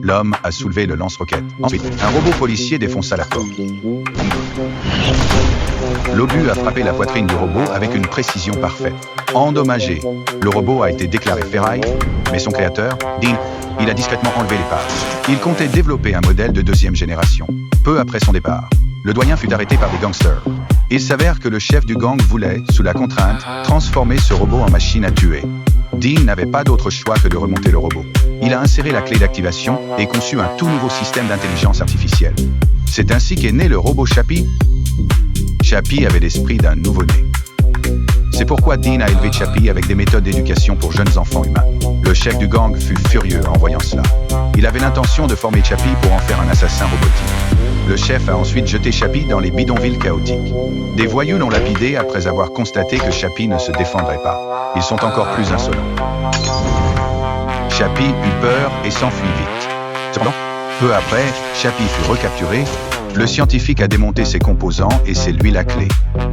L'homme a soulevé le lance-roquette. Ensuite, un robot policier défonça la porte. L'obus a frappé la poitrine du robot avec une précision parfaite. Endommagé, le robot a été déclaré ferraille, mais son créateur, Dean, il a discrètement enlevé les pages. Il comptait développer un modèle de deuxième génération. Peu après son départ, le doyen fut arrêté par des gangsters. Il s'avère que le chef du gang voulait, sous la contrainte, transformer ce robot en machine à tuer. Dean n'avait pas d'autre choix que de remonter le robot. Il a inséré la clé d'activation et conçu un tout nouveau système d'intelligence artificielle. C'est ainsi qu'est né le robot Chappie. Chappie avait l'esprit d'un nouveau-né. C'est pourquoi Dean a élevé Chappie avec des méthodes d'éducation pour jeunes enfants humains. Le chef du gang fut furieux en voyant cela. Il avait l'intention de former Chappie pour en faire un assassin robotique. Le chef a ensuite jeté Chappie dans les bidonvilles chaotiques. Des voyous l'ont lapidé après avoir constaté que Chappie ne se défendrait pas. Ils sont encore plus insolents. Chappie eut peur et s'enfuit vite. Cependant, peu après, Chappie fut recapturé. Le scientifique a démonté ses composants et c'est lui la clé.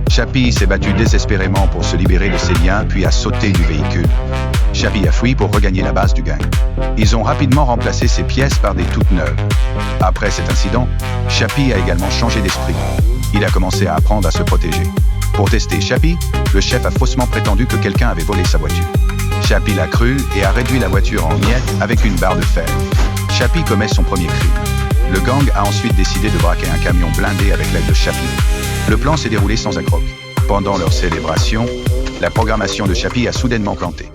Chappie s'est battu désespérément pour se libérer de ses liens puis a sauté du véhicule. Chappie a fui pour regagner la base du gang. Ils ont rapidement remplacé ses pièces par des toutes neuves. Après cet incident, Chappie a également changé d'esprit. Il a commencé à apprendre à se protéger. Pour tester Chappie, le chef a faussement prétendu que quelqu'un avait volé sa voiture. Chappie l'a cru et a réduit la voiture en miettes avec une barre de fer. Chappie commet son premier crime. Le gang a ensuite décidé de braquer un camion blindé avec l'aide de Chappie. Le plan s'est déroulé sans accroc. Pendant leur célébration, la programmation de Chappie a soudainement planté.